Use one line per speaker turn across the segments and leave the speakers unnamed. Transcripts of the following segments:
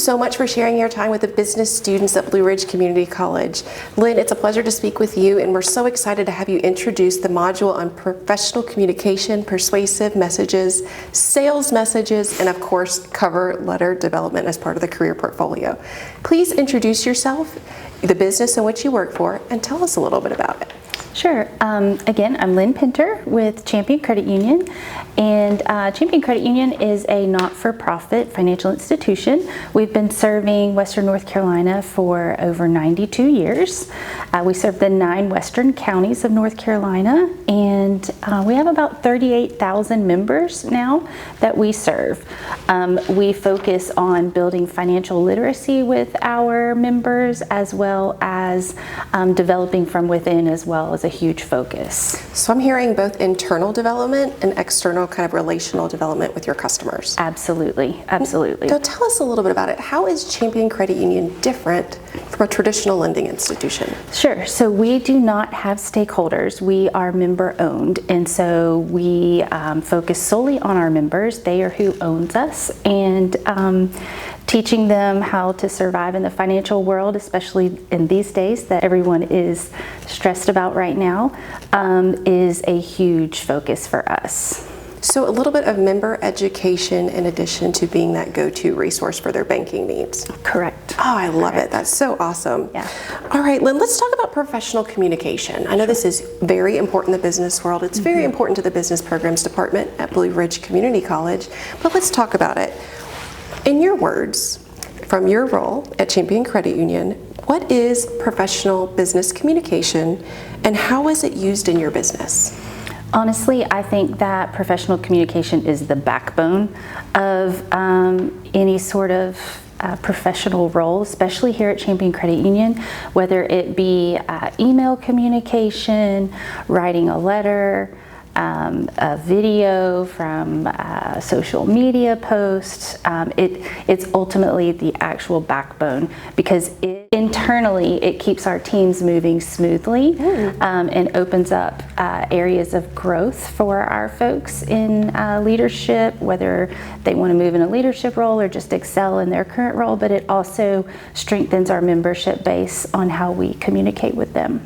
so much for sharing your time with the business students at Blue Ridge Community College. Lynn, it's a pleasure to speak with you, and we're so excited to have you introduce the module on professional communication, persuasive messages, sales messages, and of course, cover letter development as part of the career portfolio. Please introduce yourself, the business in which you work for, and tell us a little bit about it.
Sure. Again, I'm Lynn Pinter with Champion Credit Union, and Champion Credit Union is a not-for-profit financial institution. We've been serving Western North Carolina for over 92 years. We serve the 9 western counties of North Carolina, and we have about 38,000 members now that we serve. We focus on building financial literacy with our members, as well as developing from within, as well as a huge focus.
So I'm hearing both internal development and external kind of relational development with your customers.
Absolutely, absolutely.
Now tell us a little bit about it. How is Champion Credit Union different from a traditional lending institution?
Sure. So we do not have stakeholders. We are member owned, and so we focus solely on our members. They are who owns us, and teaching them how to survive in the financial world, especially in these days that everyone is stressed about right now, is a huge focus for us.
So a little bit of member education in addition to being that go-to resource for their banking needs.
Correct.
Oh, I love it. That's so awesome.
Yeah.
All right, Lynn, let's talk about professional communication. I know this is very important in the business world. It's very important to the business programs department at Blue Ridge Community College, but let's talk about it. In your words, from your role at Champion Credit Union, what is professional business communication and how is it used in your business?
Honestly, I think that professional communication is the backbone of any sort of professional role, especially here at Champion Credit Union, whether it be email communication, writing a letter, a video from a social media posts. It's ultimately the actual backbone because internally it keeps our teams moving smoothly and opens up areas of growth for our folks in leadership, whether they want to move in a leadership role or just excel in their current role, but it also strengthens our membership base on how we communicate with them.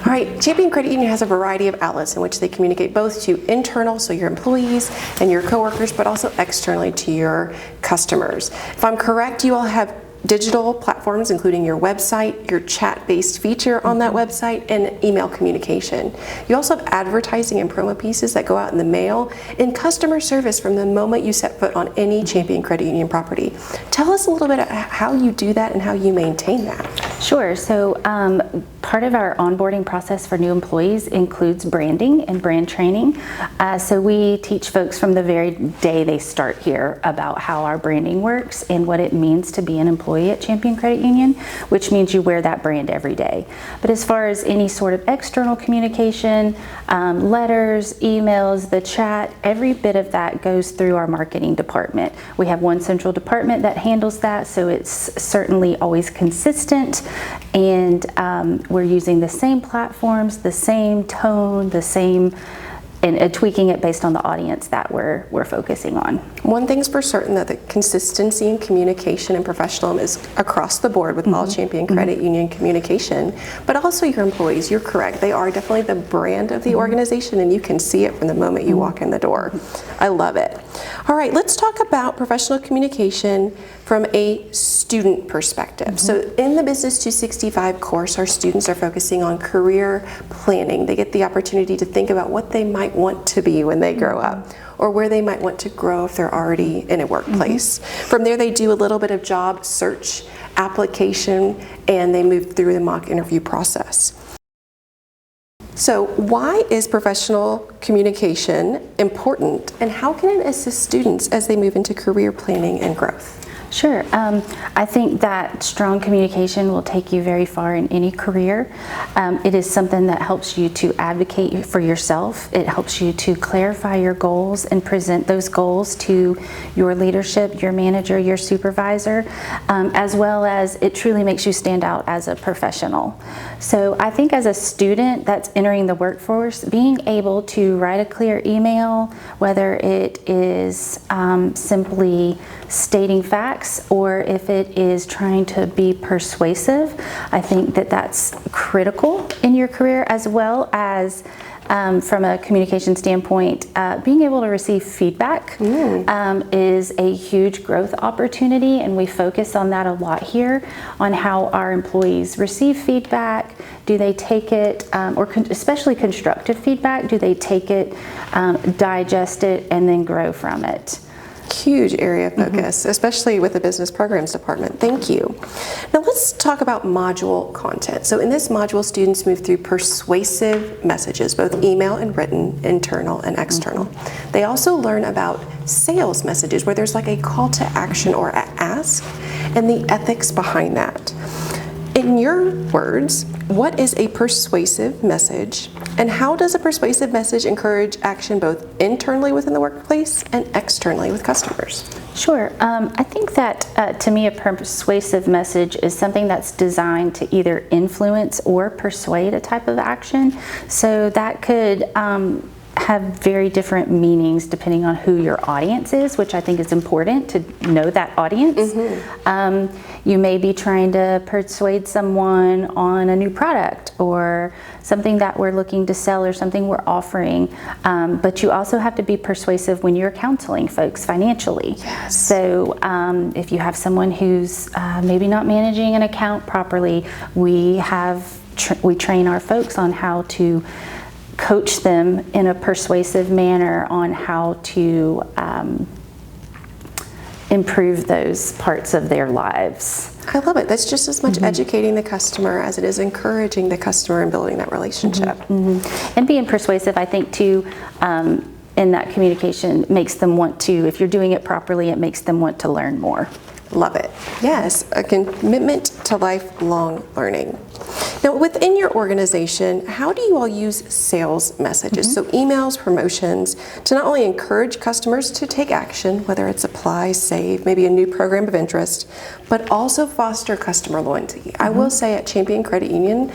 All right, Champion Credit Union has a variety of outlets in which they communicate both to internal, so your employees and your coworkers, but also externally to your customers. If I'm correct, you all have digital platforms, including your website, your chat-based feature on that website, and email communication. You also have advertising and promo pieces that go out in the mail, and customer service from the moment you set foot on any Champion Credit Union property. Tell us a little bit about how you do that and how you maintain that.
Sure. So part of our onboarding process for new employees includes branding and brand training. So we teach folks from the very day they start here about how our branding works and what it means to be an employee at Champion Credit Union, which means you wear that brand every day. But as far as any sort of external communication, letters, emails, the chat, every bit of that goes through our marketing department. We have one central department that handles that, so it's certainly always consistent, and we're using the same platforms, the same tone, the same, and tweaking it based on the audience that we're focusing on.
One thing's for certain, that the consistency in communication and professionalism is across the board with all Champion Credit Union communication, but also your employees. You're correct. They are definitely the brand of the organization, and you can see it from the moment you walk in the door. I love it. All right, let's talk about professional communication from a student perspective. So in the Business 265 course, our students are focusing on career planning. They get the opportunity to think about what they might want to be when they grow up, or where they might want to grow if they're already in a workplace. From there, they do a little bit of job search, application, and they move through the mock interview process. So why is professional communication important, and how can it assist students as they move into career planning and growth?
Sure. I think that strong communication will take you very far in any career. It is something that helps you to advocate for yourself. It helps you to clarify your goals and present those goals to your leadership, your manager, your supervisor, as well as it truly makes you stand out as a professional. So I think as a student that's entering the workforce, being able to write a clear email, whether it is simply stating facts or if it is trying to be persuasive. I think that that's critical in your career, as well as from a communication standpoint, being able to receive feedback is a huge growth opportunity, and we focus on that a lot here, on how our employees receive feedback. Do they take it, especially constructive feedback, do they take it, digest it, and then grow from it?
Huge area of focus, especially with the business programs department. Thank you. Now let's talk about module content. So in this module, students move through persuasive messages, both email and written, internal and external. They also learn about sales messages, where there's like a call to action or an ask, and the ethics behind that. In your words, what is a persuasive message, and how does a persuasive message encourage action both internally within the workplace and externally with customers?
Sure. I think that to me, a persuasive message is something that's designed to either influence or persuade a type of action. So that could have very different meanings depending on who your audience is, which I think is important to know that audience. You may be trying to persuade someone on a new product or something that we're looking to sell or something we're offering, but you also have to be persuasive when you're counseling folks financially.
Yes.
So if you have someone who's maybe not managing an account properly, we train our folks on how to coach them in a persuasive manner on how to improve those parts of their lives.
I love it. That's just as much educating the customer as it is encouraging the customer and building that relationship.
And being persuasive, I think, too, in that communication makes them want to, if you're doing it properly, it makes them want to learn more.
Love it. Yes, a commitment to lifelong learning. Now, within your organization, how do you all use sales messages, so emails, promotions, to not only encourage customers to take action, whether it's apply, save, maybe a new program of interest, but also foster customer loyalty? I will say at Champion Credit Union,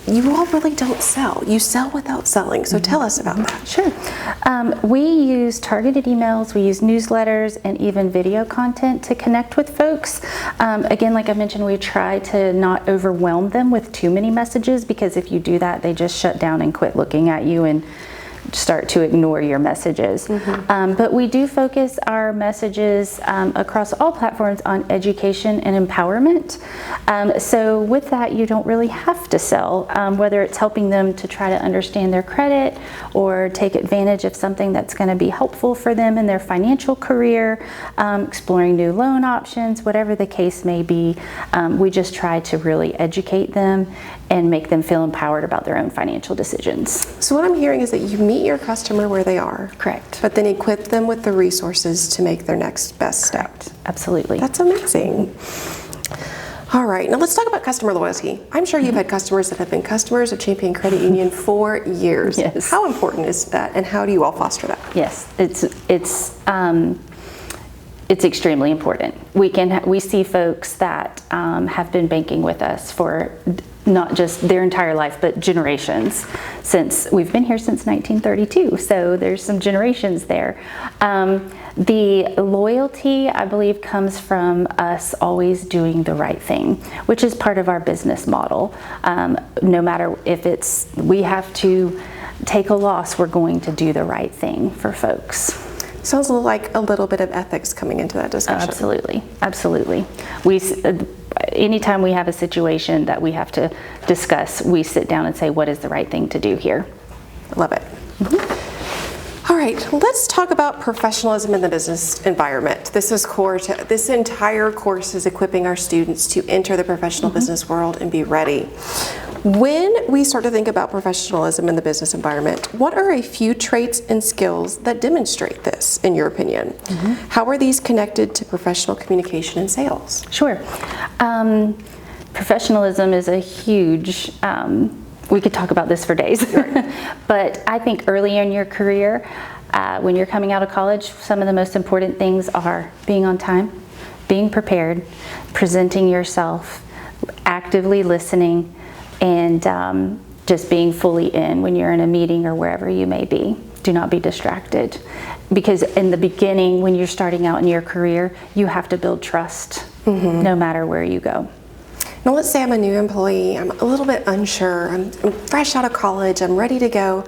you all really don't sell. You sell without selling. So tell us about that.
Sure. We use targeted emails, we use newsletters, and even video content to connect with folks. Again, like I mentioned, we try to not overwhelm them with too many messages, because if you do that, they just shut down and quit looking at you and start to ignore your messages. But we do focus our messages across all platforms on education and empowerment. So with that, you don't really have to sell, whether it's helping them to try to understand their credit or take advantage of something that's going to be helpful for them in their financial career, exploring new loan options, whatever the case may be. We just try to really educate them and make them feel empowered about their own financial decisions.
So what I'm hearing is that you meet your customer where they are.
Correct.
But then equip them with the resources to make their next best step.
Absolutely.
That's amazing. All right, now let's talk about customer loyalty. I'm sure you've had customers that have been customers of Champion Credit Union for years.
Yes.
How important is that, and how do you all foster that?
Yes, it's extremely important. We see folks that have been banking with us for not just their entire life, but generations. Since we've been here since 1932, so there's some generations there. The loyalty, I believe, comes from us always doing the right thing, which is part of our business model. No matter if we have to take a loss, we're going to do the right thing for folks.
Sounds like a little bit of ethics coming into that discussion.
Absolutely, absolutely. Anytime we have a situation that we have to discuss, we sit down and say, what is the right thing to do here?
Love it. All right, let's talk about professionalism in the business environment. This is core to this entire course is equipping our students to enter the professional business world and be ready. When we start to think about professionalism in the business environment, what are a few traits and skills that demonstrate this, in your opinion? How are these connected to professional communication and sales?
Sure. Professionalism is a huge, we could talk about this for days, but I think early in your career, when you're coming out of college, some of the most important things are being on time, being prepared, presenting yourself, actively listening, and just being fully in when you're in a meeting or wherever you may be. Do not be distracted. Because in the beginning, when you're starting out in your career, you have to build trust no matter where you go.
Now let's say I'm a new employee, I'm a little bit unsure, I'm fresh out of college, I'm ready to go,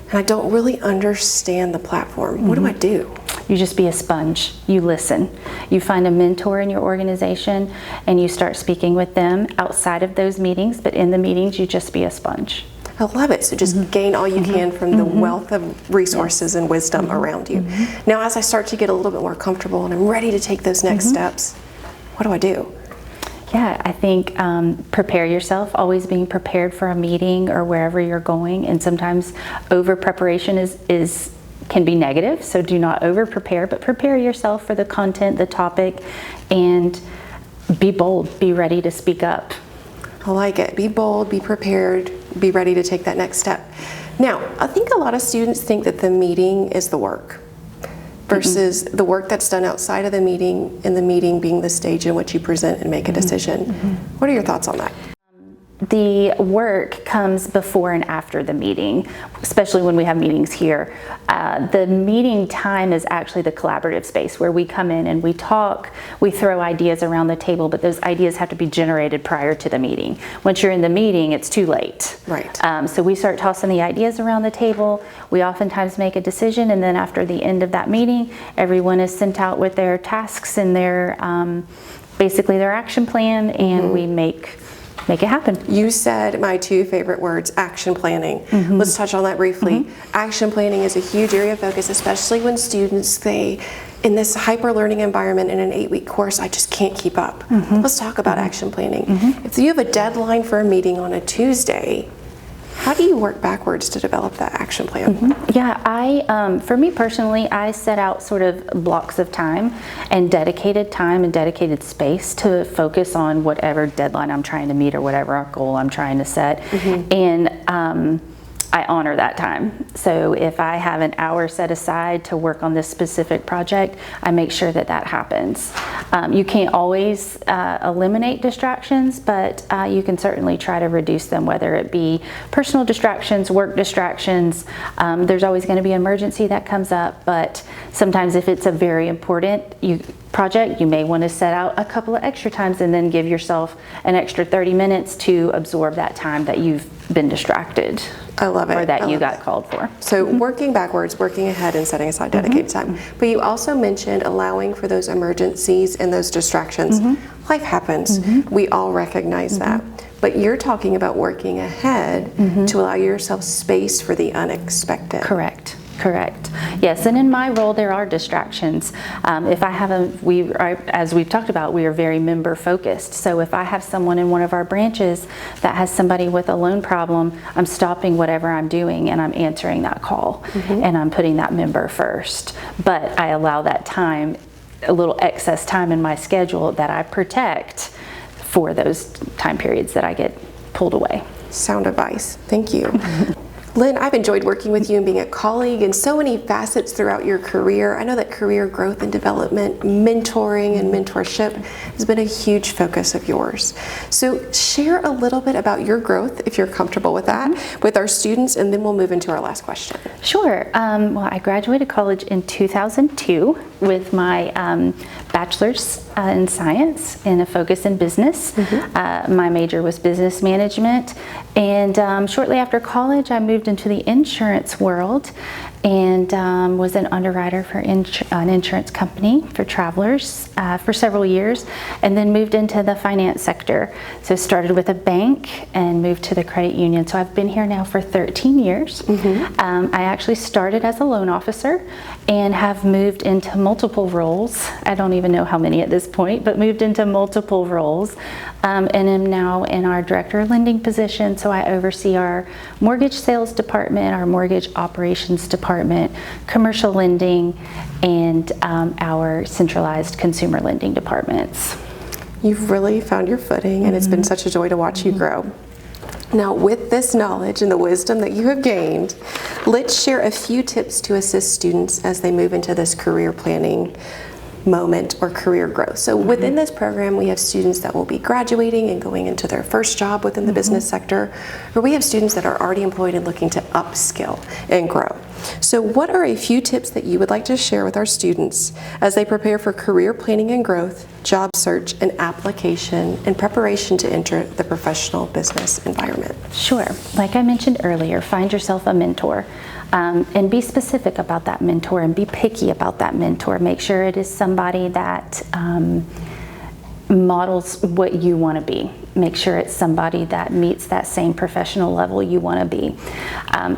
and I don't really understand the platform. What do I do?
You just be a sponge. You listen. You find a mentor in your organization and you start speaking with them outside of those meetings, but in the meetings you just be a sponge.
I love it. So just gain all you can from the wealth of resources and wisdom around you. Now as I start to get a little bit more comfortable and I'm ready to take those next steps, what do I do?
Yeah, I think prepare yourself, always being prepared for a meeting or wherever you're going. And sometimes over preparation can be negative, so do not over prepare, but prepare yourself for the content, the topic, and be bold, be ready to speak up.
I like it. Be bold, be prepared, be ready to take that next step. Now, I think a lot of students think that the meeting is the work versus the work that's done outside of the meeting, and the meeting being the stage in which you present and make a decision. What are your thoughts on that?
The work comes before and after the meeting, especially when we have meetings here. The meeting time is actually the collaborative space where we come in and we talk, we throw ideas around the table, but those ideas have to be generated prior to the meeting. Once you're in the meeting, it's too late.
Right.
So we start tossing the ideas around the table. We oftentimes make a decision, and then after the end of that meeting, everyone is sent out with their tasks and their basically their action plan, and we make it happen.
You said my two favorite words, action planning. Let's touch on that briefly. Action planning is a huge area of focus, especially when students say, in this hyper learning environment in an 8-week course, I just can't keep up. Let's talk about action planning. If you have a deadline for a meeting on a Tuesday, how do you work backwards to develop that action plan?
Yeah, for me personally, I set out sort of blocks of time and dedicated space to focus on whatever deadline I'm trying to meet or whatever goal I'm trying to set. And I honor that time. So if I have an hour set aside to work on this specific project, I make sure that that happens. You can't always eliminate distractions, but you can certainly try to reduce them, whether it be personal distractions, work distractions. There's always going to be an emergency that comes up, but sometimes if it's a very important project, you may want to set out a couple of extra times and then give yourself an extra 30 minutes to absorb that time that you've been distracted.
I love it.
Or that you got called for.
So working backwards, working ahead, and setting aside dedicated time. But you also mentioned allowing for those emergencies and those distractions. Life happens. We all recognize that. But you're talking about working ahead to allow yourself space for the unexpected.
Correct. Yes, and in my role there are distractions. If I have as we've talked about, we are very member focused. So if I have someone in one of our branches that has somebody with a loan problem, I'm stopping whatever I'm doing and I'm answering that call and I'm putting that member first. But I allow that time, a little excess time in my schedule that I protect for those time periods that I get pulled away.
Sound advice. Thank you. Lynn, I've enjoyed working with you and being a colleague in so many facets throughout your career. I know that career growth and development, mentoring and mentorship has been a huge focus of yours. So share a little bit about your growth, if you're comfortable with that, with our students, and then we'll move into our last question.
Sure. Well, I graduated college in 2002 with my bachelor's in science and a focus in business. My major was business management, and shortly after college I moved into the insurance world and was an underwriter for an insurance company for travelers for several years, and then moved into the finance sector. So started with a bank and moved to the credit union. So I've been here now for 13 years. I actually started as a loan officer and have moved into multiple roles. I don't even know how many at this point, but moved into multiple roles and am now in our director of lending position. So I oversee our mortgage sales department, our mortgage operations department, commercial lending, and our centralized consumer lending departments.
You've really found your footing, and it's been such a joy to watch you grow. Now, with this knowledge and the wisdom that you have gained, let's share a few tips to assist students as they move into this career planning moment or career growth. So within this program, we have students that will be graduating and going into their first job within the business sector, or we have students that are already employed and looking to upskill and grow. So what are a few tips that you would like to share with our students as they prepare for career planning and growth, job search, and application in preparation to enter the professional business environment?
Sure. Like I mentioned earlier, find yourself a mentor. And be specific about that mentor and be picky about that mentor. Make sure it is somebody that models what you want to be. Make sure it's somebody that meets that same professional level you want to be.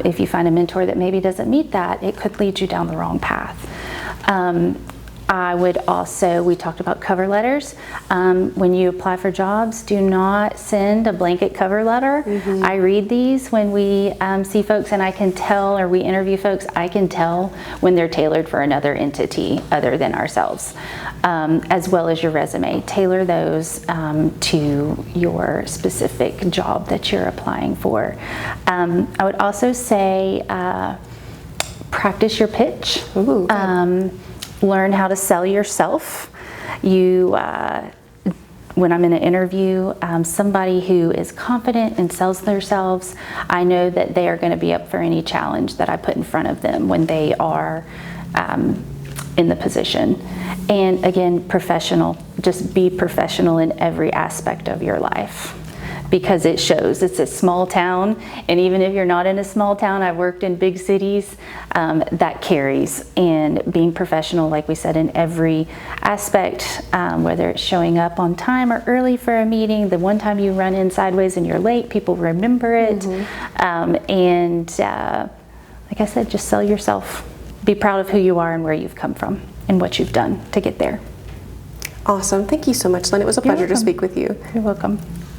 If you find a mentor that maybe doesn't meet that, it could lead you down the wrong path. I would also, we talked about cover letters. When you apply for jobs, do not send a blanket cover letter. I read these when we see folks, and I can tell, or we interview folks, I can tell when they're tailored for another entity other than ourselves, as well as your resume. Tailor those to your specific job that you're applying for. I would also say practice your pitch.
Ooh,
Learn how to sell yourself. When I'm in an interview, somebody who is confident and sells themselves, I know that they are going to be up for any challenge that I put in front of them when they are in the position. And again, professional. Just be professional in every aspect of your life, because it shows. It's a small town, and even if you're not in a small town, I've worked in big cities, that carries. And being professional, like we said, in every aspect, whether it's showing up on time or early for a meeting, the one time you run in sideways and you're late, people remember it. Like I said, just sell yourself. Be proud of who you are and where you've come from and what you've done to get there.
Awesome. Thank you so much, Lynn. It was a pleasure to speak with you.
You're welcome.